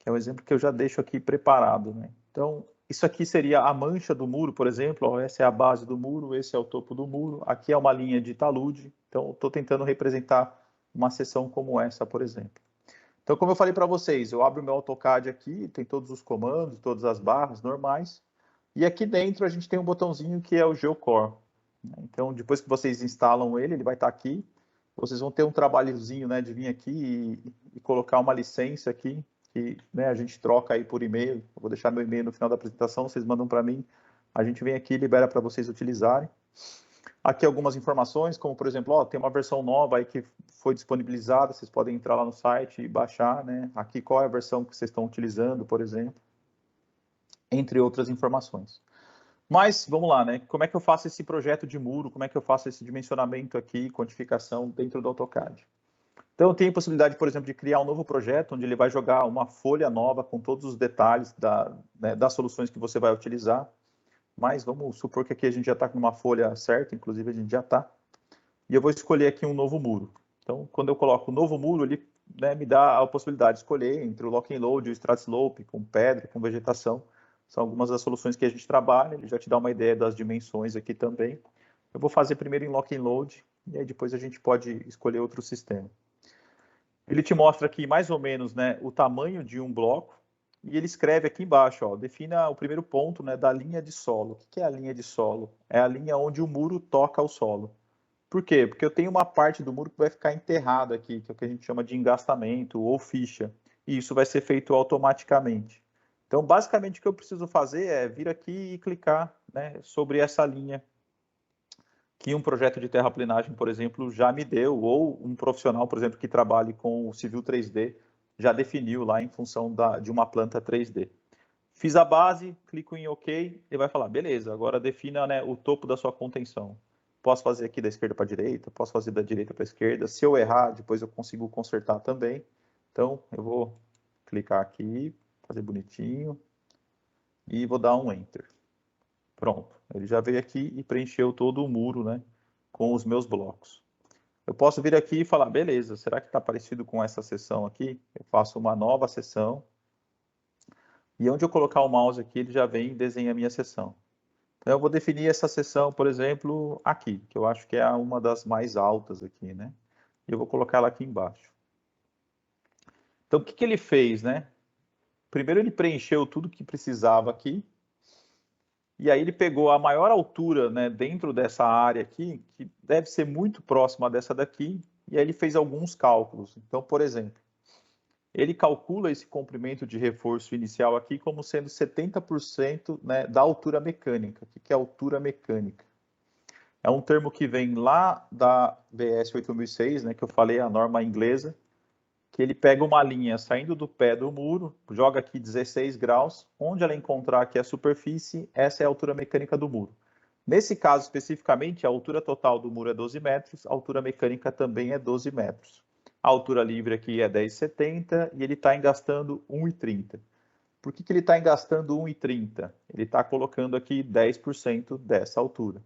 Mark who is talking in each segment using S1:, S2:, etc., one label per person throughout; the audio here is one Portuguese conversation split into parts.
S1: que é um exemplo que eu já deixo aqui preparado, né? Então, isso aqui seria a mancha do muro, por exemplo, ó, essa é a base do muro, esse é o topo do muro, aqui é uma linha de talude, então estou tentando representar uma seção como essa, por exemplo. Então, como eu falei para vocês, eu abro o meu AutoCAD aqui, tem todos os comandos, todas as barras normais, e aqui dentro a gente tem um botãozinho que é o Geocore. Então, depois que vocês instalam ele, ele vai estar aqui, vocês vão ter um trabalhozinho, né, de vir aqui e colocar uma licença aqui, que, né, a gente troca aí por e-mail. Eu vou deixar meu e-mail no final da apresentação, vocês mandam para mim, a gente vem aqui e libera para vocês utilizarem. Aqui algumas informações, como por exemplo, ó, tem uma versão nova aí que foi disponibilizada, vocês podem entrar lá no site e baixar, né? Aqui qual é a versão que vocês estão utilizando, por exemplo, entre outras informações. Mas, vamos lá, né? Como é que eu faço esse projeto de muro? Como é que eu faço esse dimensionamento aqui, quantificação dentro do AutoCAD? Então, eu tenho a possibilidade, por exemplo, de criar um novo projeto, onde ele vai jogar uma folha nova com todos os detalhes né, das soluções que você vai utilizar. Mas vamos supor que aqui a gente já está com uma folha certa, inclusive a gente já está. E eu vou escolher aqui um novo muro. Então, quando eu coloco um novo muro, ele, né, me dá a possibilidade de escolher entre o Lock and Load e o Stratslope, com pedra, com vegetação. São algumas das soluções que a gente trabalha, ele já te dá uma ideia das dimensões aqui também. Eu vou fazer primeiro em Lock and Load, e aí depois a gente pode escolher outro sistema. Ele te mostra aqui mais ou menos, né, o tamanho de um bloco, e ele escreve aqui embaixo, ó, defina o primeiro ponto, né, da linha de solo. O que é a linha de solo? É a linha onde o muro toca o solo. Por quê? Porque eu tenho uma parte do muro que vai ficar enterrada aqui, que é o que a gente chama de engastamento ou ficha, e isso vai ser feito automaticamente. Então, basicamente, o que eu preciso fazer é vir aqui e clicar, né, sobre essa linha que um projeto de terraplenagem, por exemplo, já me deu, ou um profissional, por exemplo, que trabalhe com o Civil 3D, já definiu lá em função de uma planta 3D. Fiz a base, clico em OK, ele vai falar, beleza, agora defina, né, o topo da sua contenção. Posso fazer aqui da esquerda para a direita, posso fazer da direita para a esquerda. Se eu errar, depois eu consigo consertar também. Então, eu vou clicar aqui, fazer bonitinho, e vou dar um Enter. Pronto, ele já veio aqui e preencheu todo o muro, né, com os meus blocos. Eu posso vir aqui e falar, beleza, será que está parecido com essa seção aqui? Eu faço uma nova seção, e onde eu colocar o mouse aqui, ele já vem e desenha a minha seção. Então, eu vou definir essa seção, por exemplo, aqui, que eu acho que é uma das mais altas aqui, né? E eu vou colocar ela aqui embaixo. Então, o que ele fez, né? Primeiro ele preencheu tudo que precisava aqui, e aí ele pegou a maior altura, né, dentro dessa área aqui, que deve ser muito próxima dessa daqui, e aí ele fez alguns cálculos. Então, por exemplo, ele calcula esse comprimento de reforço inicial aqui como sendo 70%, né, da altura mecânica. O que é altura mecânica? É um termo que vem lá da BS 8006, né, que eu falei, a norma inglesa, que ele pega uma linha saindo do pé do muro, joga aqui 16 graus, onde ela encontrar aqui a superfície, essa é a altura mecânica do muro. Nesse caso especificamente, a altura total do muro é 12 metros, a altura mecânica também é 12 metros. A altura livre aqui é 10,70 e ele está engastando 1,30. Por que ele está engastando 1,30? Ele está colocando aqui 10% dessa altura.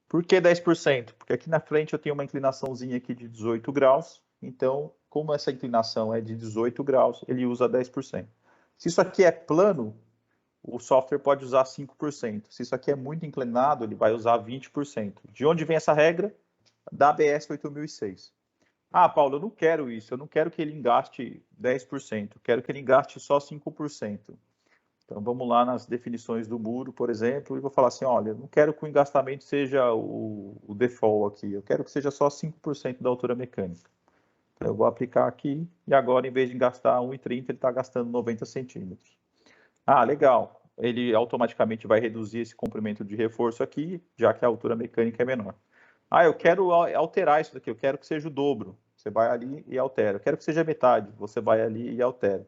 S1: Por que 10%? Porque aqui na frente eu tenho uma inclinaçãozinha aqui de 18 graus, então, como essa inclinação é de 18 graus, ele usa 10%. Se isso aqui é plano, o software pode usar 5%. Se isso aqui é muito inclinado, ele vai usar 20%. De onde vem essa regra? Da ABS 8006. Ah, Paulo, eu não quero isso, eu não quero que ele engaste 10%, eu quero que ele engaste só 5%. Então, vamos lá nas definições do muro, por exemplo, e vou falar assim, olha, não quero que o engastamento seja o default aqui, eu quero que seja só 5% da altura mecânica. Então, eu vou aplicar aqui, e agora, em vez de gastar 1,30, ele está gastando 90 centímetros. Ah, legal. Ele automaticamente vai reduzir esse comprimento de reforço aqui, já que a altura mecânica é menor. Ah, eu quero alterar isso daqui, eu quero que seja o dobro. Você vai ali e altera. Eu quero que seja metade, você vai ali e altera.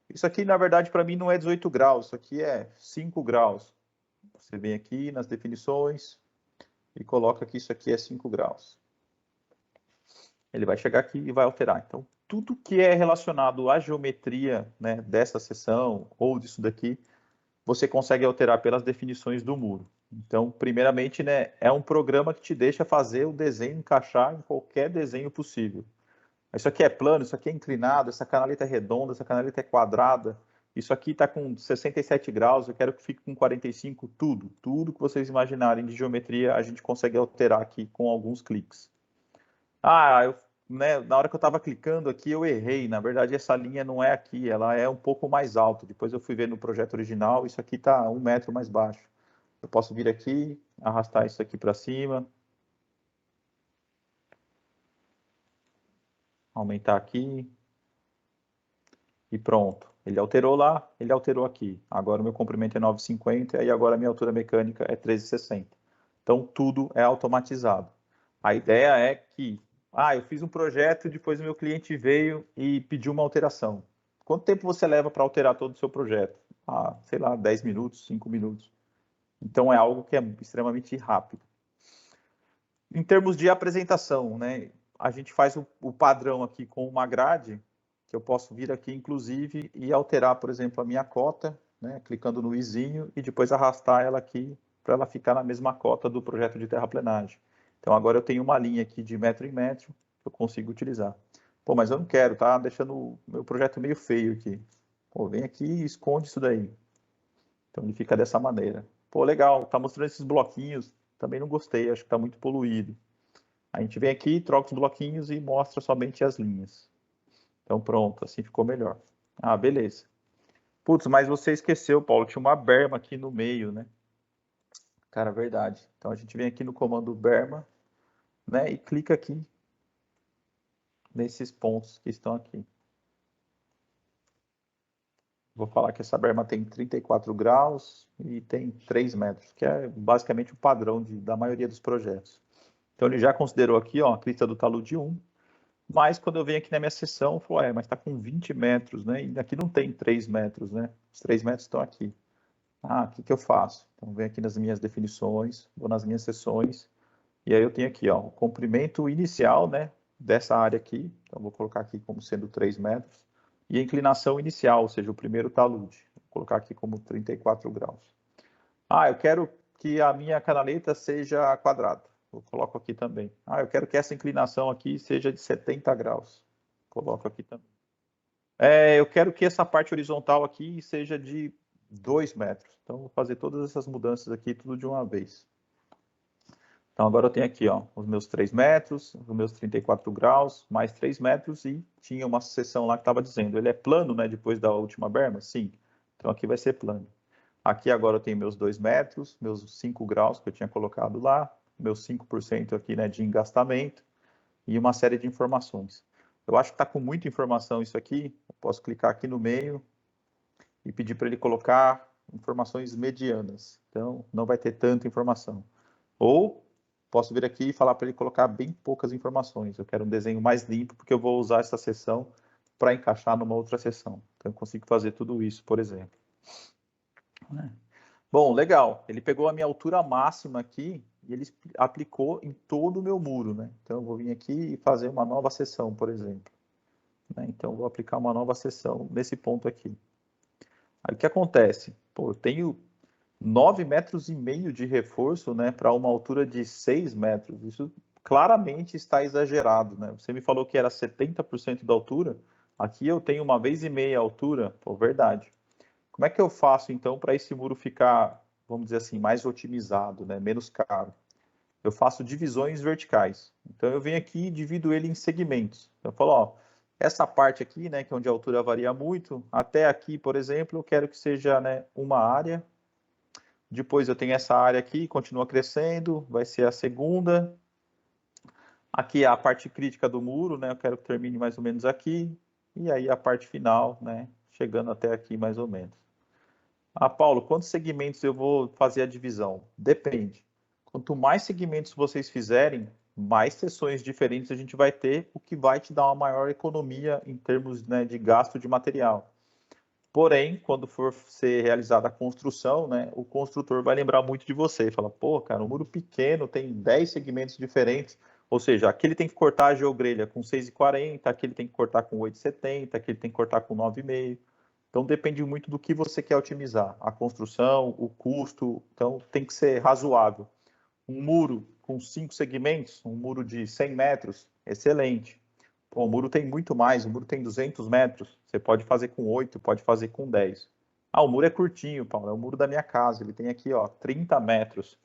S1: Isso aqui, na verdade, para mim não é 18 graus, isso aqui é 5 graus. Você vem aqui nas definições e coloca que isso aqui é 5 graus. Ele vai chegar aqui e vai alterar. Então, tudo que é relacionado à geometria, né, dessa seção ou disso daqui, você consegue alterar pelas definições do muro. Então, primeiramente, né, é um programa que te deixa fazer o desenho encaixar em qualquer desenho possível. Isso aqui é plano, isso aqui é inclinado, essa canaleta é redonda, essa canaleta é quadrada, isso aqui está com 67 graus, eu quero que fique com 45, tudo que vocês imaginarem de geometria, a gente consegue alterar aqui com alguns cliques. Na hora que eu estava clicando aqui, eu errei. Na verdade, essa linha não é aqui, ela é um pouco mais alta. Depois eu fui ver no projeto original, isso aqui está 1 metro mais baixo. Eu posso vir aqui, arrastar isso aqui para cima. Aumentar aqui. E pronto. Ele alterou lá, ele alterou aqui. Agora o meu comprimento é 9,50 e agora a minha altura mecânica é 13,60. Então, tudo é automatizado. A ideia é que, eu fiz um projeto e depois o meu cliente veio e pediu uma alteração. Quanto tempo você leva para alterar todo o seu projeto? Sei lá, 10 minutos, 5 minutos. Então, é algo que é extremamente rápido. Em termos de apresentação, né, a gente faz o padrão aqui com uma grade, que eu posso vir aqui, inclusive, e alterar, por exemplo, a minha cota, né, clicando no izinho, e depois arrastar ela aqui para ela ficar na mesma cota do projeto de terraplenagem. Então, agora eu tenho uma linha aqui de metro em metro que eu consigo utilizar. Pô, mas eu não quero, tá deixando o meu projeto meio feio aqui. Pô, vem aqui e esconde isso daí. Então, ele fica dessa maneira. Pô, legal, tá mostrando esses bloquinhos, também não gostei, acho que tá muito poluído. A gente vem aqui, troca os bloquinhos e mostra somente as linhas. Então pronto, assim ficou melhor. Beleza. Putz, mas você esqueceu, Paulo, tinha uma berma aqui no meio, né? Cara, verdade. Então a gente vem aqui no comando berma, né? E clica aqui nesses pontos que estão aqui. Vou falar que essa berma tem 34 graus e tem 3 metros, que é basicamente o padrão da maioria dos projetos. Então ele já considerou aqui, ó, a crista do talude 1, mas quando eu venho aqui na minha seção, eu falo, mas está com 20 metros, né? E aqui não tem 3 metros, né? Os 3 metros estão aqui. O que eu faço? Então, venho aqui nas minhas definições, vou nas minhas seções, e aí eu tenho aqui, ó, o comprimento inicial, né, dessa área aqui, então vou colocar aqui como sendo 3 metros, e a inclinação inicial, ou seja, o primeiro talude, vou colocar aqui como 34 graus. Eu quero que a minha canaleta seja quadrada, eu coloco aqui também. Eu quero que essa inclinação aqui seja de 70 graus, coloco aqui também. Eu quero que essa parte horizontal aqui seja de 2 metros. Então, vou fazer todas essas mudanças aqui, tudo de uma vez. Então, agora eu tenho aqui, ó, os meus 3 metros, os meus 34 graus, mais 3 metros, e tinha uma seção lá que estava dizendo, ele é plano, né, depois da última berma? Sim. Então, aqui vai ser plano. Aqui agora eu tenho meus 2 metros, meus 5 graus que eu tinha colocado lá, meus 5% aqui, né, de engastamento, e uma série de informações. Eu acho que está com muita informação isso aqui, eu posso clicar aqui no meio e pedir para ele colocar informações medianas. Então, não vai ter tanta informação. Ou posso vir aqui e falar para ele colocar bem poucas informações. Eu quero um desenho mais limpo, porque eu vou usar essa seção para encaixar numa outra seção. Então, eu consigo fazer tudo isso, por exemplo. Bom, legal. Ele pegou a minha altura máxima aqui e ele aplicou em todo o meu muro, né? Então, eu vou vir aqui e fazer uma nova seção, por exemplo. Então, eu vou aplicar uma nova seção nesse ponto aqui. Aí, o que acontece? Pô, eu tenho 9,5 metros de reforço, né, para uma altura de 6 metros. Isso claramente está exagerado, né? Você me falou que era 70% da altura. Aqui eu tenho 1,5 vezes a altura. Pô, verdade. Como é que eu faço, então, para esse muro ficar, vamos dizer assim, mais otimizado, né, menos caro? Eu faço divisões verticais. Então, eu venho aqui e divido ele em segmentos. Então, eu falo, ó, essa parte aqui, né, que é onde a altura varia muito, até aqui, por exemplo, eu quero que seja, né, uma área. Depois eu tenho essa área aqui, continua crescendo, vai ser a segunda. Aqui é a parte crítica do muro, né, eu quero que termine mais ou menos aqui. E aí a parte final, né, chegando até aqui mais ou menos. Paulo, quantos segmentos eu vou fazer a divisão? Depende. Quanto mais segmentos vocês fizerem, mais seções diferentes a gente vai ter, o que vai te dar uma maior economia em termos, né, de gasto de material. Porém, quando for ser realizada a construção, né, o construtor vai lembrar muito de você. Fala, pô, cara, um muro pequeno tem 10 segmentos diferentes. Ou seja, aqui ele tem que cortar a geogrelha com 6,40, aqui ele tem que cortar com 8,70, aqui ele tem que cortar com 9,5. Então, depende muito do que você quer otimizar. A construção, o custo, então tem que ser razoável. Um muro com 5 segmentos, um muro de 100 metros, excelente. Pô, o muro tem muito mais, o muro tem 200 metros, você pode fazer com 8, pode fazer com 10. Ah, o muro é curtinho, Paulo, é o muro da minha casa, ele tem aqui, ó, 30 metros.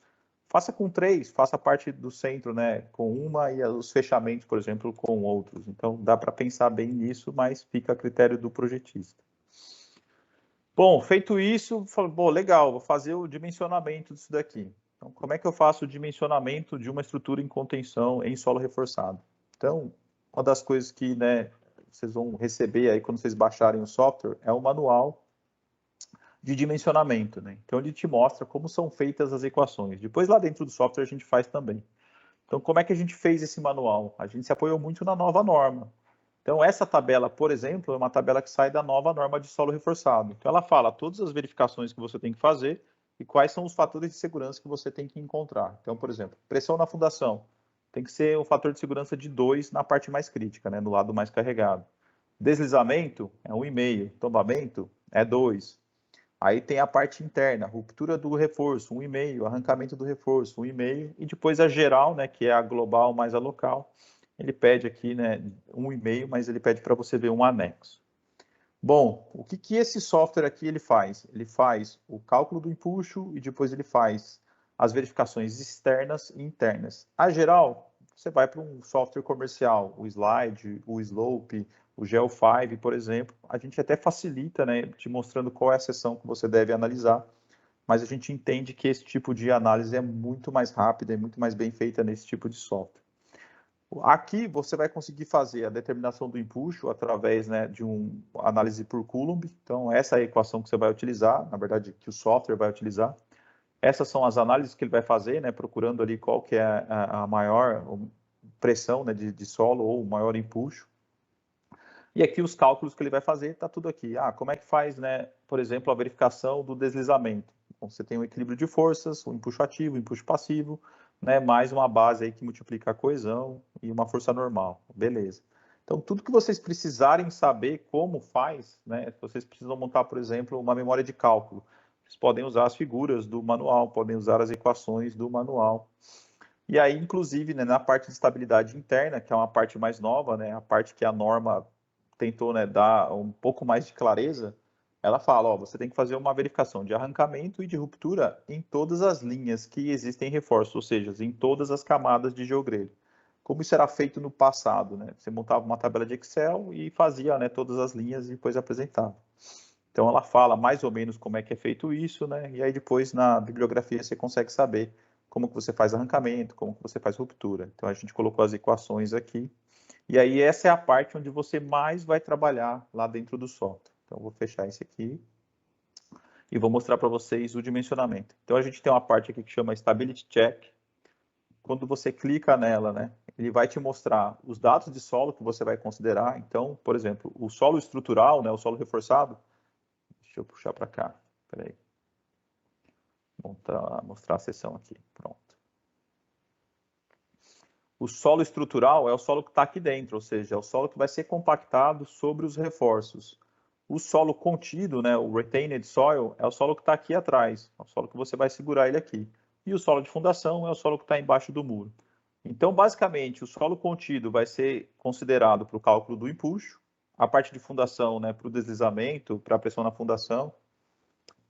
S1: Faça com 3, faça parte do centro, né, com uma e os fechamentos, por exemplo, com outros. Então, dá para pensar bem nisso, mas fica a critério do projetista. Bom, feito isso, falei, bom, legal, vou fazer o dimensionamento disso daqui. Então, como é que eu faço o dimensionamento de uma estrutura em contenção em solo reforçado? Então, uma das coisas que, né, vocês vão receber aí quando vocês baixarem o software é o manual de dimensionamento, né? Então, ele te mostra como são feitas as equações. Depois, lá dentro do software, a gente faz também. Então, como é que a gente fez esse manual? A gente se apoiou muito na nova norma. Então, essa tabela, por exemplo, é uma tabela que sai da nova norma de solo reforçado. Então, ela fala todas as verificações que você tem que fazer e quais são os fatores de segurança que você tem que encontrar. Então, por exemplo, pressão na fundação. Tem que ser um fator de segurança de 2 na parte mais crítica, né, no lado mais carregado. Deslizamento é 1,5. Tombamento é 2. Aí tem a parte interna, ruptura do reforço, 1,5, arrancamento do reforço, 1,5, e depois a geral, né, que é a global mais a local, ele pede aqui, né, 1,5, mas ele pede para você ver um anexo. Bom, o que esse software aqui ele faz? Ele faz o cálculo do empuxo e depois ele faz as verificações externas e internas. A geral, você vai para um software comercial, o Slide, o Slope, o Geo5, por exemplo. A gente até facilita, né, te mostrando qual é a seção que você deve analisar, mas a gente entende que esse tipo de análise é muito mais rápida e muito mais bem feita nesse tipo de software. Aqui você vai conseguir fazer a determinação do empuxo através, né, de uma análise por Coulomb. Então, essa é a equação que você vai utilizar, na verdade, que o software vai utilizar. Essas são as análises que ele vai fazer, né, procurando ali qual que é a maior pressão, né, de solo ou o maior empuxo. E aqui os cálculos que ele vai fazer, está tudo aqui. Ah, como é que faz, né, por exemplo, a verificação do deslizamento? Então, você tem um equilíbrio de forças, um empuxo ativo, um empuxo passivo, né, mais uma base aí que multiplica a coesão e uma força normal. Beleza. Então, tudo que vocês precisarem saber como faz, né, vocês precisam montar, por exemplo, uma memória de cálculo. Vocês podem usar as figuras do manual, podem usar as equações do manual. E aí, inclusive, né, na parte de estabilidade interna, que é uma parte mais nova, né, a parte que a norma tentou, né, dar um pouco mais de clareza, ela fala, ó, você tem que fazer uma verificação de arrancamento e de ruptura em todas as linhas que existem em reforço, ou seja, em todas as camadas de geogrelho. Como isso era feito no passado, né? Você montava uma tabela de Excel e fazia, né, todas as linhas e depois apresentava. Então ela fala mais ou menos como é que é feito isso, né? E aí depois na bibliografia você consegue saber como que você faz arrancamento, como que você faz ruptura. Então a gente colocou as equações aqui. E aí essa é a parte onde você mais vai trabalhar lá dentro do software. Então eu vou fechar esse aqui e vou mostrar para vocês o dimensionamento. Então a gente tem uma parte aqui que chama Stability Check. Quando você clica nela, né, ele vai te mostrar os dados de solo que você vai considerar. Então, por exemplo, o solo estrutural, né, o solo reforçado. Deixa eu puxar para cá. Espera aí. Vou mostrar a seção aqui. Pronto. O solo estrutural é o solo que está aqui dentro, ou seja, é o solo que vai ser compactado sobre os reforços. O solo contido, né, o retained soil, é o solo que está aqui atrás, é o solo que você vai segurar ele aqui. E o solo de fundação é o solo que está embaixo do muro. Então, basicamente, o solo contido vai ser considerado para o cálculo do empuxo, a parte de fundação, né, para o deslizamento, para a pressão na fundação,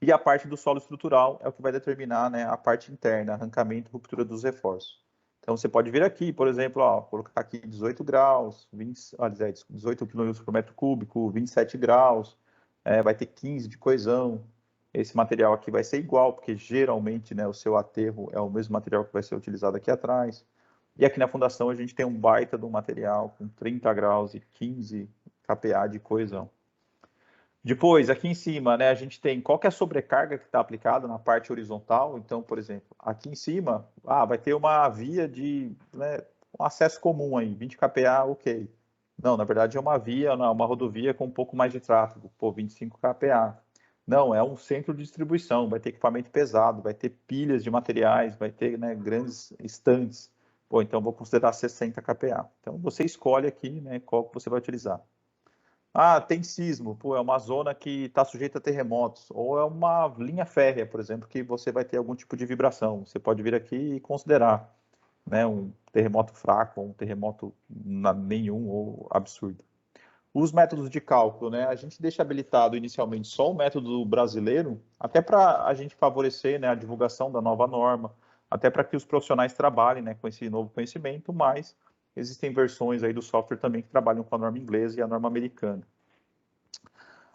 S1: e a parte do solo estrutural é o que vai determinar, né, a parte interna, arrancamento e ruptura dos reforços. Então, você pode vir aqui, por exemplo, ó, colocar aqui 18 graus, 18 kN por metro cúbico, 27 graus, vai ter 15 de coesão. Esse material aqui vai ser igual, porque geralmente, né, o seu aterro é o mesmo material que vai ser utilizado aqui atrás. E aqui na fundação a gente tem um baita de um material com 30 graus e 15 kPa de coesão. Depois, aqui em cima, né, a gente tem qual que é a sobrecarga que está aplicada na parte horizontal. Então, por exemplo, aqui em cima, vai ter uma via de, né, um acesso comum aí, 20 kPa, ok. Não, na verdade é uma via, uma rodovia com um pouco mais de tráfego, 25 kPa. Não, é um centro de distribuição, vai ter equipamento pesado, vai ter pilhas de materiais, vai ter, né, grandes estantes. Pô, então vou considerar 60 kPa. Então você escolhe aqui, né, qual que você vai utilizar. Ah, tem sismo, pô, é uma zona que está sujeita a terremotos, ou é uma linha férrea, por exemplo, que você vai ter algum tipo de vibração. Você pode vir aqui e considerar. né, um terremoto fraco, um terremoto nenhum ou absurdo. Os métodos de cálculo, né, a gente deixa habilitado inicialmente só o método brasileiro, até para a gente favorecer, né, a divulgação da nova norma, até para que os profissionais trabalhem, né, com esse novo conhecimento, mas existem versões aí do software também que trabalham com a norma inglesa e a norma americana.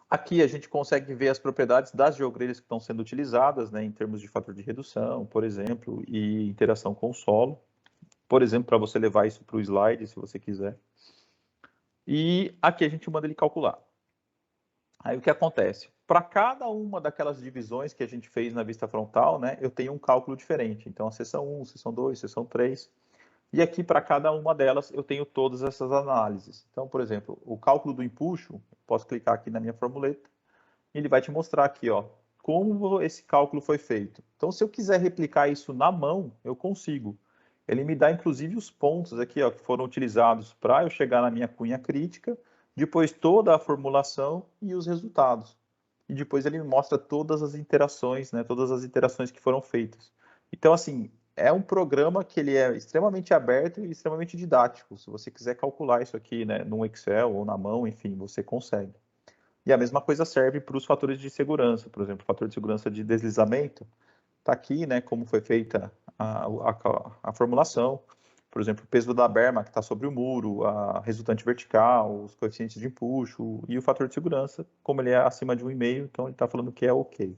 S1: Aqui a gente consegue ver as propriedades das geogrelhas que estão sendo utilizadas, né, em termos de fator de redução, por exemplo, e interação com o solo. Por exemplo, para você levar isso para o slide, se você quiser. E aqui a gente manda ele calcular. Aí o que acontece? Para cada uma daquelas divisões que a gente fez na vista frontal, né, eu tenho um cálculo diferente. Então, a seção 1, seção 2, seção 3. E aqui, para cada uma delas, eu tenho todas essas análises. Então, por exemplo, o cálculo do empuxo, posso clicar aqui na minha formuleta, e ele vai te mostrar aqui, ó, como esse cálculo foi feito. Então, se eu quiser replicar isso na mão, eu consigo. Ele me dá, inclusive, os pontos aqui, ó, que foram utilizados para eu chegar na minha cunha crítica, depois toda a formulação e os resultados. E depois ele me mostra todas as interações, né, todas as interações que foram feitas. Então, assim, é um programa que ele é extremamente aberto e extremamente didático. Se você quiser calcular isso aqui, né, no Excel ou na mão, enfim, você consegue. E a mesma coisa serve para os fatores de segurança. Por exemplo, o fator de segurança de deslizamento está aqui, né, como foi feita a formulação. Por exemplo, o peso da berma que está sobre o muro, a resultante vertical, os coeficientes de empuxo e o fator de segurança, como ele é acima de 1,5, então ele está falando que é ok.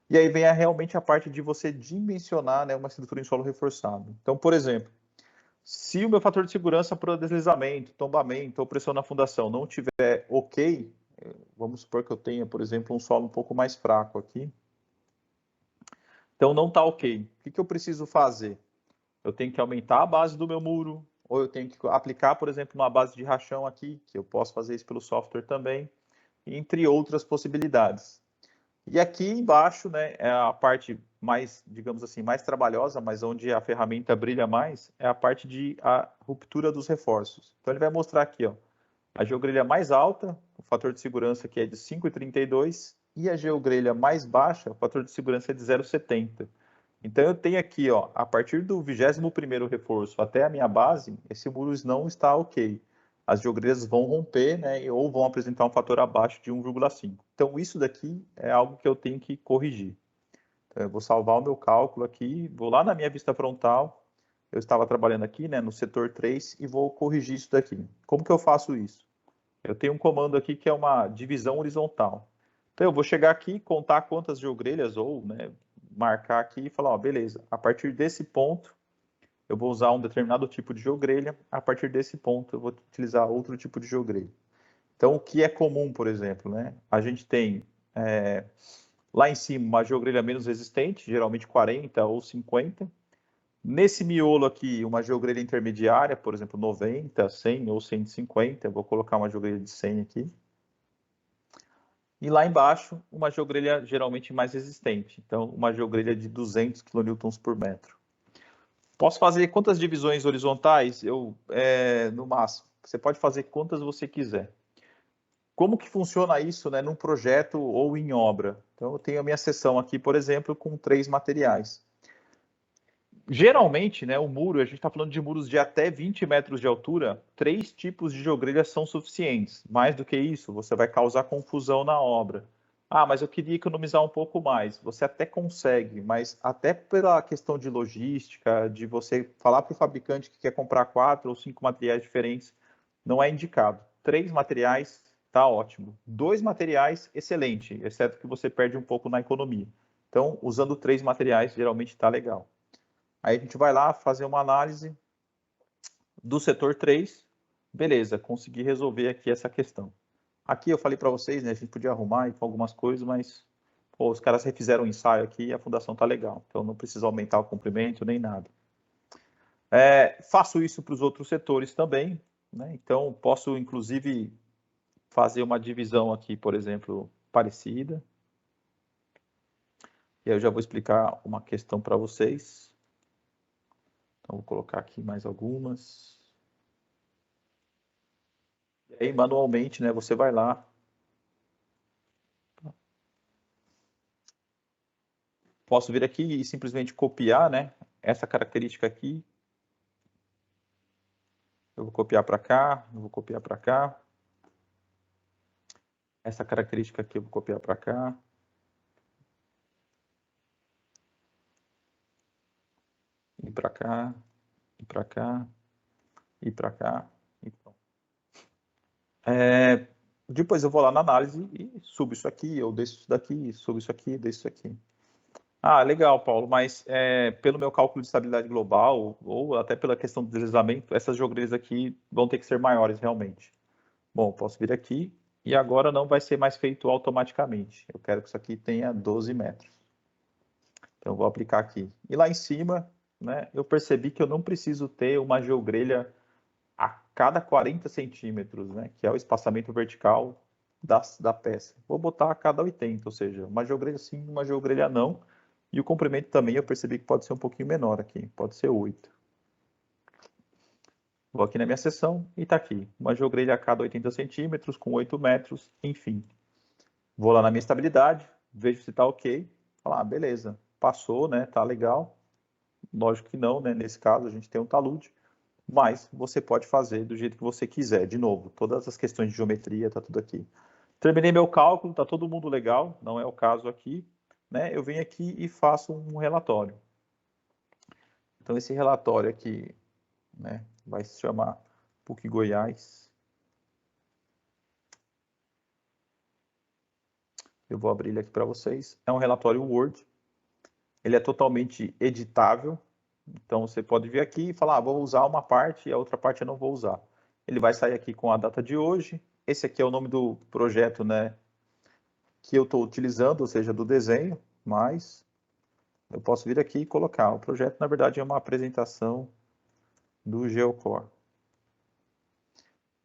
S1: E aí vem realmente a parte de você dimensionar, né, uma estrutura em solo reforçado. Então, por exemplo, se o meu fator de segurança para deslizamento, tombamento ou pressão na fundação não tiver ok, vamos supor que eu tenha, por exemplo, um solo um pouco mais fraco aqui, então não está ok. O que eu preciso fazer? Eu tenho que aumentar a base do meu muro, ou eu tenho que aplicar, por exemplo, uma base de rachão aqui, que eu posso fazer isso pelo software também, entre outras possibilidades. E aqui embaixo, né, é a parte mais, digamos assim, mais trabalhosa, mas onde a ferramenta brilha mais, é a parte de a ruptura dos reforços. Então ele vai mostrar aqui, ó, a geogrelha mais alta, o fator de segurança que é de 5,32, e a geogrelha mais baixa, o fator de segurança é de 0,70. Então eu tenho aqui, ó, a partir do 21º reforço até a minha base, esse muro não está ok. As geogrelhas vão romper, né, ou vão apresentar um fator abaixo de 1,5. Então isso daqui é algo que eu tenho que corrigir. Então, eu vou salvar o meu cálculo aqui, vou lá na minha vista frontal, eu estava trabalhando aqui, né, no setor 3, e vou corrigir isso daqui. Como que eu faço isso? Eu tenho um comando aqui que é uma divisão horizontal. Então eu vou chegar aqui, contar quantas geogrelhas, ou, né, marcar aqui e falar, ó, beleza, a partir desse ponto eu vou usar um determinado tipo de geogrelha, a partir desse ponto eu vou utilizar outro tipo de geogrelha. Então o que é comum, por exemplo, né? A gente tem lá em cima uma geogrelha menos resistente, geralmente 40 ou 50. Nesse miolo aqui, uma geogrelha intermediária, por exemplo, 90, 100 ou 150. Eu vou colocar uma geogrelha de 100 aqui. E lá embaixo, uma geogrelha geralmente mais resistente. Então, uma geogrelha de 200 kN por metro. Posso fazer quantas divisões horizontais? No máximo. Você pode fazer quantas você quiser. Como que funciona isso, né, num projeto ou em obra? Então, eu tenho a minha seção aqui, por exemplo, com 3 materiais. Geralmente, né, o muro, a gente está falando de muros de até 20 metros de altura, 3 tipos de geogrelhas são suficientes. Mais do que isso, você vai causar confusão na obra. Ah, mas eu queria economizar um pouco mais. Você até consegue, mas até pela questão de logística, de você falar para o fabricante que quer comprar 4 ou 5 materiais diferentes, não é indicado. 3 materiais, tá ótimo. 2 materiais, excelente, exceto que você perde um pouco na economia. Então, usando 3 materiais, geralmente está legal. Aí a gente vai lá fazer uma análise do setor 3. Beleza, consegui resolver aqui essa questão. Aqui eu falei para vocês, né, a gente podia arrumar e com algumas coisas, mas pô, os caras refizeram o ensaio aqui e a fundação tá legal. Então não precisa aumentar o comprimento nem nada. Faço isso para os outros setores também, né? Então posso inclusive fazer uma divisão aqui, por exemplo, parecida. E aí eu já vou explicar uma questão para vocês. Então vou colocar aqui mais algumas. E aí, manualmente, né, você vai lá. Posso vir aqui e simplesmente copiar, né, essa característica aqui Eu vou copiar para cá, eu vou copiar para cá. Essa característica aqui eu vou copiar para cá. E para cá, e para cá, e para cá. Então, depois eu vou lá na análise e subo isso aqui, eu desço isso daqui, subo isso aqui, desço isso aqui. Ah, legal, Paulo, mas pelo meu cálculo de estabilidade global, ou até pela questão do deslizamento, essas geogrelhas aqui vão ter que ser maiores realmente. Bom, posso vir aqui e agora não vai ser mais feito automaticamente. Eu quero que isso aqui tenha 12 metros. Então, eu vou aplicar aqui. E lá em cima, né, eu percebi que eu não preciso ter uma geogrelha a cada 40 centímetros, né, que é o espaçamento vertical da peça. Vou botar a cada 80, ou seja, uma geogrelha sim, uma geogrelha não. E o comprimento também eu percebi que pode ser um pouquinho menor aqui, pode ser 8. Vou aqui na minha seção e está aqui, uma geogrelha a cada 80 centímetros, com 8 metros, enfim. Vou lá na minha estabilidade, vejo se está ok, falar, beleza, passou, né, tá legal. Lógico que não, né, nesse caso a gente tem um talude, mas você pode fazer do jeito que você quiser. De novo, todas as questões de geometria, tá tudo aqui. Terminei meu cálculo, tá todo mundo legal, não é o caso aqui, né? Eu venho aqui e faço um relatório. Então, esse relatório aqui, né, vai se chamar PUC Goiás. Eu vou abrir ele aqui para vocês. É um relatório Word. Ele é totalmente editável. Então, você pode vir aqui e falar, vou usar uma parte e a outra parte eu não vou usar. Ele vai sair aqui com a data de hoje. Esse aqui é o nome do projeto, né, que eu estou utilizando, ou seja, do desenho, mas eu posso vir aqui e colocar. O projeto, na verdade, é uma apresentação do Geocore.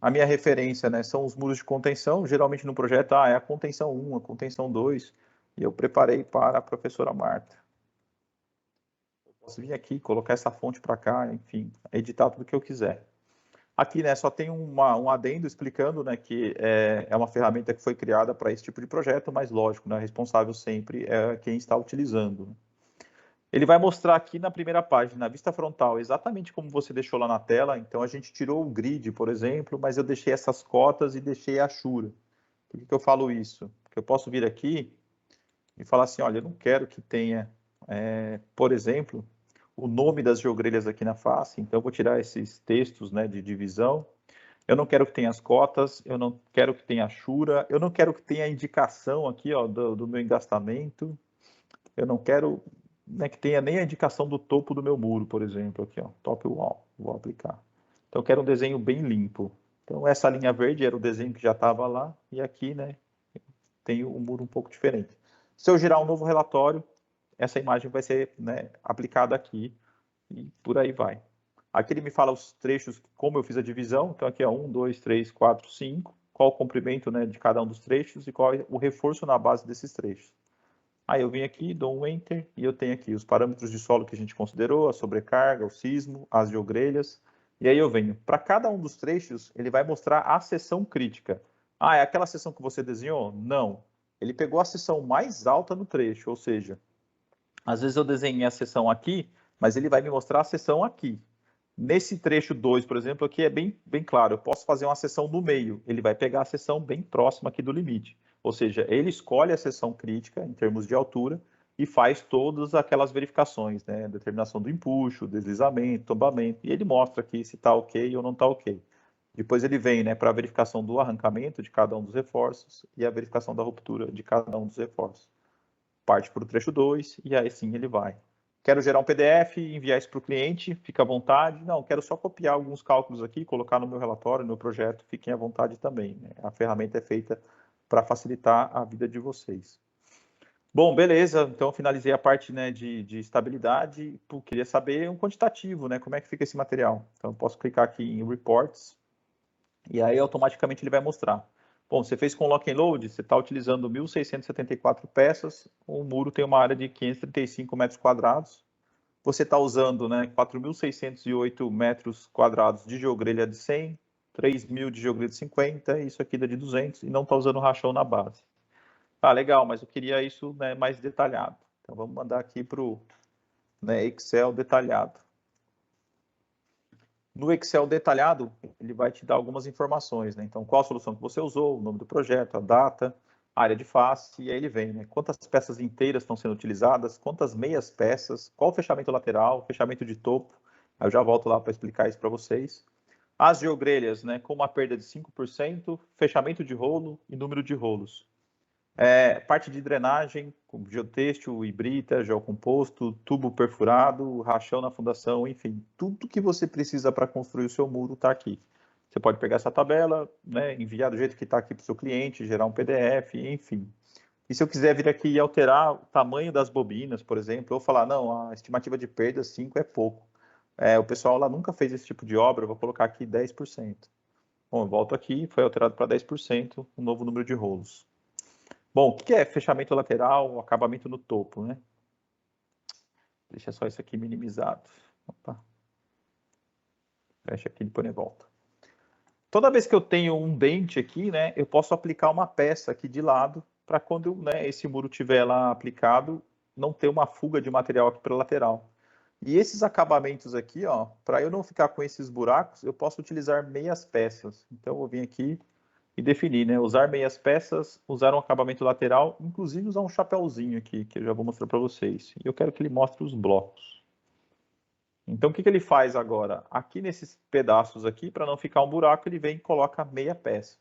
S1: A minha referência, né, são os muros de contenção. Geralmente no projeto, é a contenção 1, a contenção 2, e eu preparei para a professora Marta. Eu posso vir aqui, colocar essa fonte para cá, enfim, editar tudo que eu quiser. Aqui, né, só tem um adendo explicando, né, que é uma ferramenta que foi criada para esse tipo de projeto, mas lógico, né, responsável sempre é quem está utilizando. Ele vai mostrar aqui na primeira página, na vista frontal, exatamente como você deixou lá na tela. Então, a gente tirou o grid, por exemplo, mas eu deixei essas cotas e deixei a Ashura. Por que eu falo isso? Porque eu posso vir aqui e falar assim, olha, eu não quero que tenha, por exemplo, o nome das geogrelhas aqui na face, então eu vou tirar esses textos, né, de divisão. Eu não quero que tenha as cotas, eu não quero que tenha a Ashura, eu não quero que tenha a indicação aqui, ó, do meu engastamento, eu não quero, né, que tenha nem a indicação do topo do meu muro, por exemplo, aqui, ó, top wall, vou aplicar. Então, eu quero um desenho bem limpo. Então, essa linha verde era o desenho que já estava lá, e aqui, né, tem um muro um pouco diferente. Se eu gerar um novo relatório, essa imagem vai ser, né, aplicada aqui, e por aí vai. Aqui ele me fala os trechos, como eu fiz a divisão, então aqui é 1, 2, 3, 4, 5, qual o comprimento, né, de cada um dos trechos e qual é o reforço na base desses trechos. Aí eu venho aqui, dou um Enter, e eu tenho aqui os parâmetros de solo que a gente considerou, a sobrecarga, o sismo, as geogrelhas, e aí eu venho. Para cada um dos trechos, ele vai mostrar a seção crítica. Ah, é aquela seção que você desenhou? Não. Ele pegou a seção mais alta no trecho, ou seja, às vezes eu desenhei a seção aqui, mas ele vai me mostrar a seção aqui. Nesse trecho 2, por exemplo, aqui é bem claro, eu posso fazer uma seção no meio, ele vai pegar a seção bem próxima aqui do limite. Ou seja, ele escolhe a seção crítica em termos de altura e faz todas aquelas verificações, né? Determinação do empuxo, deslizamento, tombamento, e ele mostra aqui se está ok ou não está ok. Depois ele vem, né, para a verificação do arrancamento de cada um dos reforços e a verificação da ruptura de cada um dos reforços. Parte para o trecho 2 e aí sim ele vai. Quero gerar um PDF, enviar isso para o cliente, fica à vontade. Não, quero só copiar alguns cálculos aqui, colocar no meu relatório, no meu projeto, fiquem à vontade também, né? A ferramenta é feita para facilitar a vida de vocês. Bom, beleza, então finalizei a parte, né, de estabilidade. Queria saber um quantitativo, né, como é que fica esse material. Então, eu posso clicar aqui em Reports e aí automaticamente ele vai mostrar. Bom, você fez com lock and load, você está utilizando 1.674 peças, o muro tem uma área de 535 metros quadrados, você está usando, né, 4.608 metros quadrados de geogrelha de 100, 3.000 de geogrelha de 50, isso aqui dá de 200, e não está usando rachão na base. Ah, legal, mas eu queria isso, né, mais detalhado. Então, vamos mandar aqui para o, né, Excel detalhado. No Excel detalhado, ele vai te dar algumas informações, né? Então, qual a solução que você usou, o nome do projeto, a data, a área de face, e aí ele vem, né? Quantas peças inteiras estão sendo utilizadas, quantas meias peças, qual o fechamento lateral, fechamento de topo. Aí eu já volto lá para explicar isso para vocês. As geogrelhas, né? Com uma perda de 5%, fechamento de rolo e número de rolos. Parte de drenagem, com geotêxtil e brita, geocomposto, tubo perfurado, rachão na fundação, enfim, tudo que você precisa para construir o seu muro está aqui. Você pode pegar essa tabela, né, enviar do jeito que está aqui para o seu cliente, gerar um PDF, enfim. E se eu quiser vir aqui e alterar o tamanho das bobinas, por exemplo, ou falar, não, a estimativa de perda 5 é pouco. O pessoal lá nunca fez esse tipo de obra, eu vou colocar aqui 10%. Bom, eu volto aqui, foi alterado para 10%, um novo número de rolos. Bom, o que é fechamento lateral, acabamento no topo, né? Deixa só isso aqui minimizado. Opa. Fecha aqui e depois volta. Toda vez que eu tenho um dente aqui, né, eu posso aplicar uma peça aqui de lado para quando, né, esse muro estiver lá aplicado, não ter uma fuga de material aqui pela lateral. E esses acabamentos aqui, ó, para eu não ficar com esses buracos, eu posso utilizar meias peças. Então eu vou vir aqui e definir, né? Usar meias peças, usar um acabamento lateral, inclusive usar um chapéuzinho aqui, que eu já vou mostrar para vocês. E eu quero que ele mostre os blocos. Então, o que ele faz agora? Aqui nesses pedaços aqui, para não ficar um buraco, ele vem e coloca meia peça.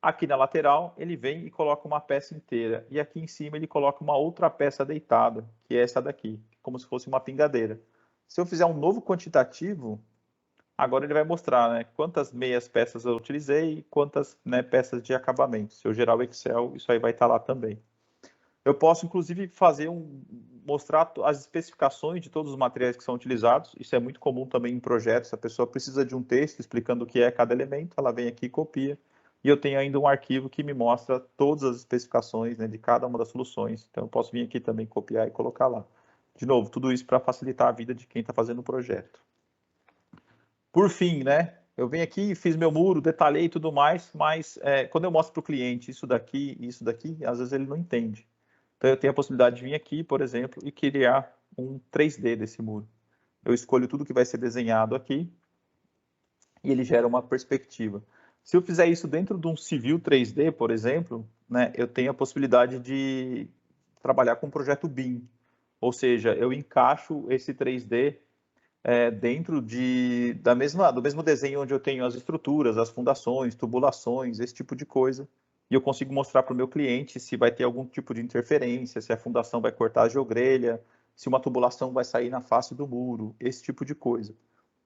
S1: Aqui na lateral, ele vem e coloca uma peça inteira. E aqui em cima, ele coloca uma outra peça deitada, que é essa daqui, como se fosse uma pingadeira. Se eu fizer um novo quantitativo, agora ele vai mostrar, né, quantas meias peças eu utilizei e quantas, né, peças de acabamento. Se eu gerar o Excel, isso aí vai estar lá também. Eu posso, inclusive, mostrar as especificações de todos os materiais que são utilizados. Isso é muito comum também em projetos. Se a pessoa precisa de um texto explicando o que é cada elemento, ela vem aqui e copia. E eu tenho ainda um arquivo que me mostra todas as especificações, né, de cada uma das soluções. Então, eu posso vir aqui também copiar e colocar lá. De novo, tudo isso para facilitar a vida de quem está fazendo o projeto. Por fim, né? Eu venho aqui, fiz meu muro, detalhei e tudo mais, mas quando eu mostro para o cliente isso daqui e isso daqui, às vezes ele não entende. Então eu tenho a possibilidade de vir aqui, por exemplo, e criar um 3D desse muro. Eu escolho tudo que vai ser desenhado aqui e ele gera uma perspectiva. Se eu fizer isso dentro de um civil 3D, por exemplo, né, eu tenho a possibilidade de trabalhar com o projeto BIM. Ou seja, eu encaixo esse 3D dentro do mesmo desenho onde eu tenho as estruturas, as fundações, tubulações, esse tipo de coisa. E eu consigo mostrar para o meu cliente se vai ter algum tipo de interferência, se a fundação vai cortar a geogrelha, se uma tubulação vai sair na face do muro, esse tipo de coisa.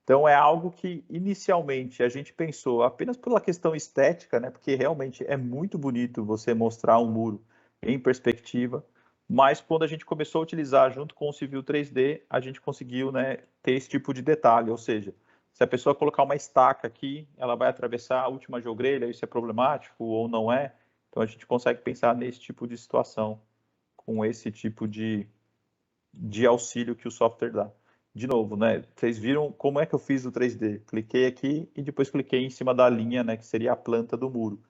S1: Então é algo que inicialmente a gente pensou apenas pela questão estética, né? Porque realmente é muito bonito você mostrar um muro em perspectiva, mas quando a gente começou a utilizar junto com o Civil 3D, a gente conseguiu, né, ter esse tipo de detalhe, ou seja, se a pessoa colocar uma estaca aqui, ela vai atravessar a última geogrelha, isso é problemático ou não é? Então a gente consegue pensar nesse tipo de situação, com esse tipo de auxílio que o software dá. De novo, né? Vocês viram como é que eu fiz o 3D? Cliquei aqui e depois cliquei em cima da linha, né, que seria a planta do muro.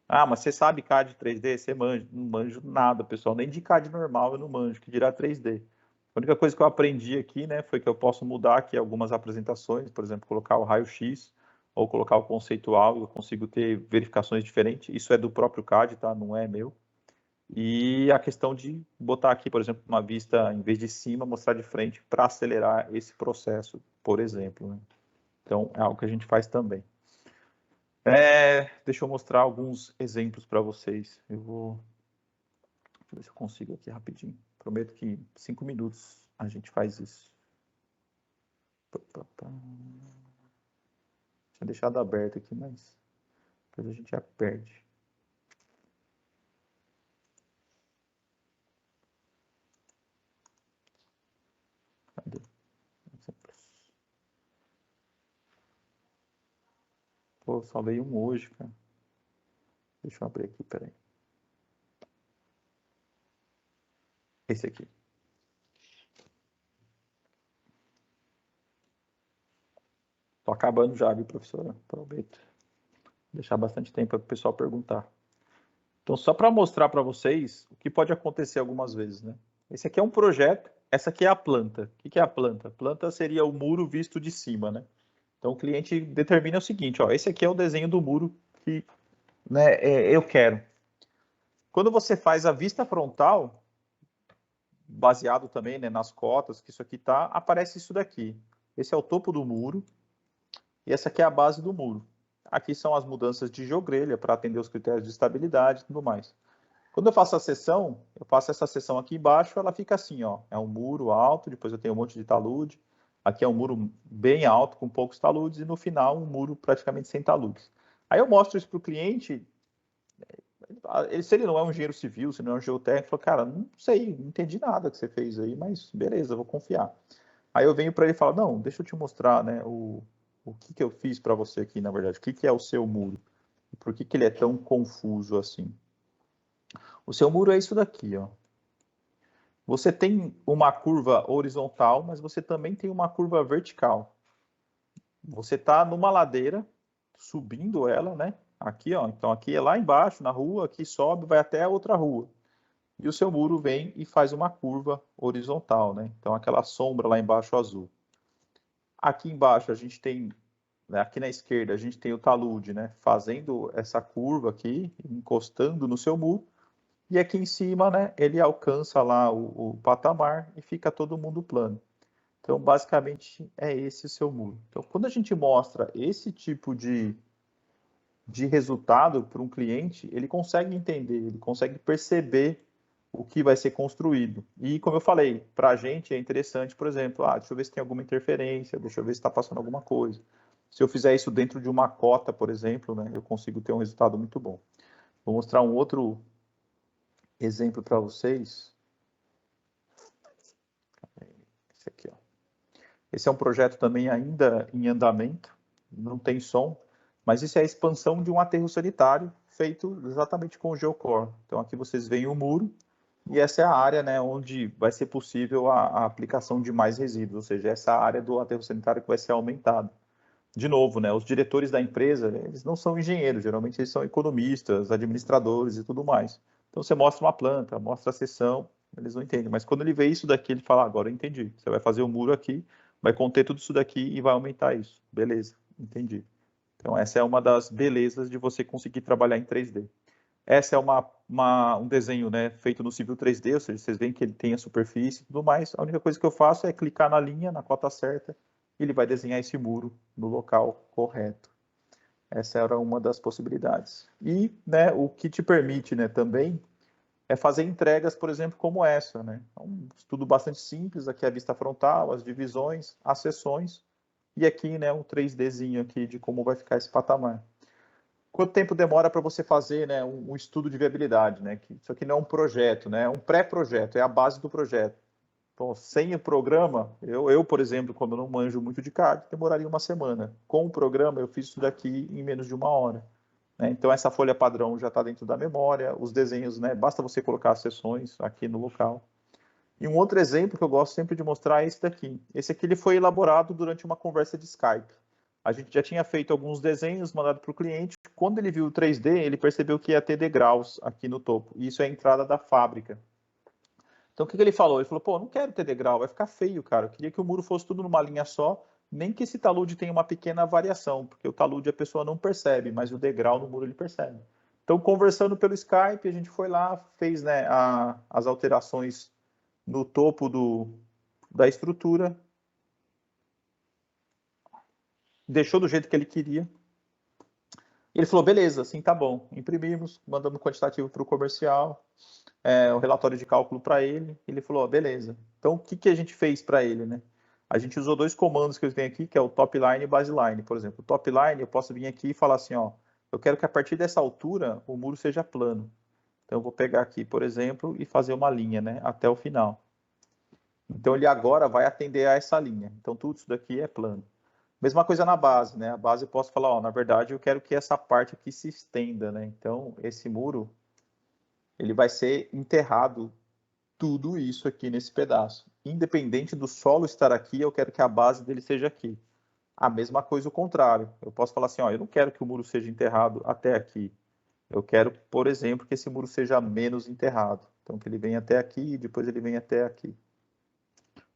S1: Ah, mas você sabe CAD 3D? Você manja? Não manjo nada, pessoal. Nem de CAD normal eu não manjo, que dirá 3D. A única coisa que eu aprendi aqui, né, foi que eu posso mudar aqui algumas apresentações, por exemplo, colocar o raio-x ou colocar o conceitual, eu consigo ter verificações diferentes. Isso é do próprio CAD, tá? Não é meu. E a questão de botar aqui, por exemplo, uma vista, em vez de cima, mostrar de frente para acelerar esse processo, por exemplo, né? Então, é algo que a gente faz também. Deixa eu mostrar alguns exemplos para vocês. Deixa eu ver se eu consigo aqui rapidinho. Prometo que em 5 minutos a gente faz isso. Tinha deixado aberto aqui, mas depois a gente já perde. Cadê? Pô, salvei um hoje, cara. Deixa eu abrir aqui, peraí. Esse aqui. Tô acabando já, viu, professora? Prometo. Deixar bastante tempo para o pessoal perguntar. Então, só para mostrar para vocês o que pode acontecer algumas vezes, né? Esse aqui é um projeto, essa aqui é a planta. O que é a planta? A planta seria o muro visto de cima, né? Então, o cliente determina o seguinte, ó, esse aqui é o desenho do muro que, né, eu quero. Quando você faz a vista frontal, baseado também, né, nas cotas que isso aqui tá, aparece isso daqui. Esse é o topo do muro e essa aqui é a base do muro. Aqui são as mudanças de geogrelha para atender os critérios de estabilidade e tudo mais. Quando eu faço a seção, eu faço essa seção aqui embaixo, ela fica assim, ó, é um muro alto, depois eu tenho um monte de talude, aqui é um muro bem alto, com poucos taludes, e no final um muro praticamente sem taludes. Aí eu mostro isso para o cliente, se ele não é um engenheiro civil, se não é um geotécnico, fala, cara, não sei, não entendi nada que você fez aí, mas beleza, vou confiar. Aí eu venho para ele e falo, não, deixa eu te mostrar, né, o que eu fiz para você aqui, na verdade, o que é o seu muro, por que ele é tão confuso assim. O seu muro é isso daqui, ó. Você tem uma curva horizontal, mas você também tem uma curva vertical. Você está numa ladeira, subindo ela, né? Aqui, ó. Então aqui é lá embaixo, na rua, aqui sobe, vai até a outra rua. E o seu muro vem e faz uma curva horizontal, né? Então aquela sombra lá embaixo azul. Aqui embaixo a gente tem, né, aqui na esquerda a gente tem o talude, né? Fazendo essa curva aqui, encostando no seu muro. E aqui em cima, né, ele alcança lá o patamar e fica todo mundo plano. Então, basicamente, é esse o seu muro. Então, quando a gente mostra esse tipo de resultado para um cliente, ele consegue entender, ele consegue perceber o que vai ser construído. E, como eu falei, para a gente é interessante, por exemplo, deixa eu ver se tem alguma interferência, deixa eu ver se está passando alguma coisa. Se eu fizer isso dentro de uma cota, por exemplo, né, eu consigo ter um resultado muito bom. Vou mostrar um outro exemplo para vocês. Esse aqui, ó. Esse é um projeto também ainda em andamento, não tem som, mas isso é a expansão de um aterro sanitário feito exatamente com o Geocore. Então aqui vocês veem o muro e essa é a área, né, onde vai ser possível a aplicação de mais resíduos, ou seja, essa área do aterro sanitário que vai ser aumentada. De novo, né, os diretores da empresa, eles não são engenheiros, geralmente eles são economistas, administradores e tudo mais. Então você mostra uma planta, mostra a seção, eles não entendem. Mas quando ele vê isso daqui, ele fala, agora eu entendi. Você vai fazer o muro aqui, vai conter tudo isso daqui e vai aumentar isso. Beleza, entendi. Então essa é uma das belezas de você conseguir trabalhar em 3D. Essa é um desenho, né, feito no Civil 3D, ou seja, vocês veem que ele tem a superfície e tudo mais. A única coisa que eu faço é clicar na linha, na cota certa, e ele vai desenhar esse muro no local correto. Essa era uma das possibilidades. E, né, o que te permite, né, também é fazer entregas, por exemplo, como essa, né? É um estudo bastante simples, aqui é a vista frontal, as divisões, as seções, e aqui, né, um 3Dzinho aqui de como vai ficar esse patamar. Quanto tempo demora para você fazer, né, um estudo de viabilidade, né? Isso aqui não é um projeto, né? É um pré-projeto, é a base do projeto. Então, sem o programa, por exemplo, quando eu não manjo muito de CAD, demoraria uma semana. Com o programa, eu fiz isso daqui em menos de uma hora. Né? Então, essa folha padrão já está dentro da memória, os desenhos, né? Basta você colocar as seções aqui no local. E um outro exemplo que eu gosto sempre de mostrar é esse daqui. Esse aqui ele foi elaborado durante uma conversa de Skype. A gente já tinha feito alguns desenhos mandado para o cliente. Quando ele viu o 3D, ele percebeu que ia ter degraus aqui no topo. E isso é a entrada da fábrica. Então, o que ele falou? Ele falou, pô, não quero ter degrau, vai ficar feio, cara. Eu queria que o muro fosse tudo numa linha só, nem que esse talude tenha uma pequena variação, porque o talude a pessoa não percebe, mas o degrau no muro ele percebe. Então, conversando pelo Skype, a gente foi lá, fez, né, as alterações no topo da estrutura, deixou do jeito que ele queria. Ele falou, beleza, assim tá bom. Imprimimos, mandamos o quantitativo para o comercial, o relatório de cálculo para ele. Ele falou, beleza. Então, o que a gente fez para ele, né? A gente usou dois comandos que eu tenho aqui, que é o top line e base line. Por exemplo, o top line, eu posso vir aqui e falar assim, ó, eu quero que a partir dessa altura o muro seja plano. Então, eu vou pegar aqui, por exemplo, e fazer uma linha, né, até o final. Então, ele agora vai atender a essa linha. Então, tudo isso daqui é plano. Mesma coisa na base, né? A base eu posso falar, ó, na verdade, eu quero que essa parte aqui se estenda, né? Então, esse muro, ele vai ser enterrado tudo isso aqui nesse pedaço. Independente do solo estar aqui, eu quero que a base dele seja aqui. A mesma coisa o contrário. Eu posso falar assim, ó, eu não quero que o muro seja enterrado até aqui. Eu quero, por exemplo, que esse muro seja menos enterrado. Então, que ele venha até aqui e depois ele venha até aqui.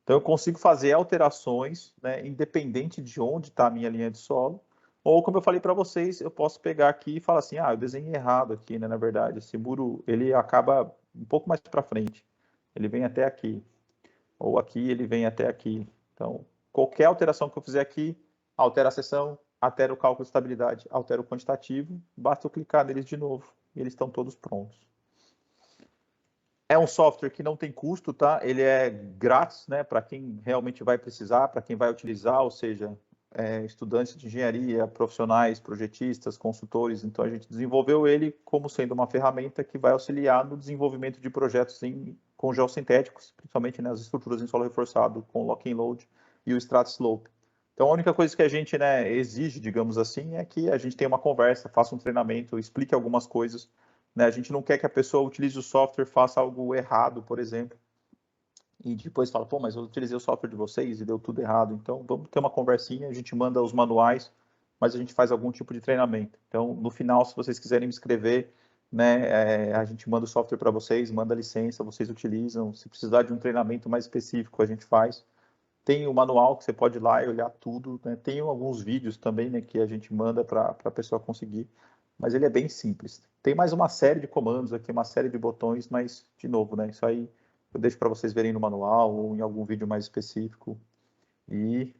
S1: Então, eu consigo fazer alterações, né, independente de onde está a minha linha de solo. Ou, como eu falei para vocês, eu posso pegar aqui e falar assim, eu desenhei errado aqui, né, na verdade. Esse muro, ele acaba um pouco mais para frente. Ele vem até aqui. Ou aqui, ele vem até aqui. Então, qualquer alteração que eu fizer aqui, altera a seção, altera o cálculo de estabilidade, altera o quantitativo, basta eu clicar neles de novo e eles estão todos prontos. É um software que não tem custo, tá? Ele é grátis, né? Para quem realmente vai precisar, para quem vai utilizar, ou seja, estudantes de engenharia, profissionais, projetistas, consultores. Então, a gente desenvolveu ele como sendo uma ferramenta que vai auxiliar no desenvolvimento de projetos com geossintéticos, principalmente nas estruturas em solo reforçado, com lock and load e o Strat Slope. Então, a única coisa que a gente, né, exige, digamos assim, é que a gente tenha uma conversa, faça um treinamento, explique algumas coisas, né? A gente não quer que a pessoa utilize o software, faça algo errado, por exemplo, e depois fala, pô, mas eu utilizei o software de vocês e deu tudo errado. Então, vamos ter uma conversinha, a gente manda os manuais, mas a gente faz algum tipo de treinamento. Então, no final, se vocês quiserem me escrever, né, a gente manda o software para vocês, manda a licença, vocês utilizam. Se precisar de um treinamento mais específico, a gente faz. Tem o manual que você pode ir lá e olhar tudo, né? Tem alguns vídeos também, né, que a gente manda para a pessoa conseguir, mas ele é bem simples. Tem mais uma série de comandos aqui, uma série de botões, mas, de novo, né, isso aí eu deixo para vocês verem no manual ou em algum vídeo mais específico. E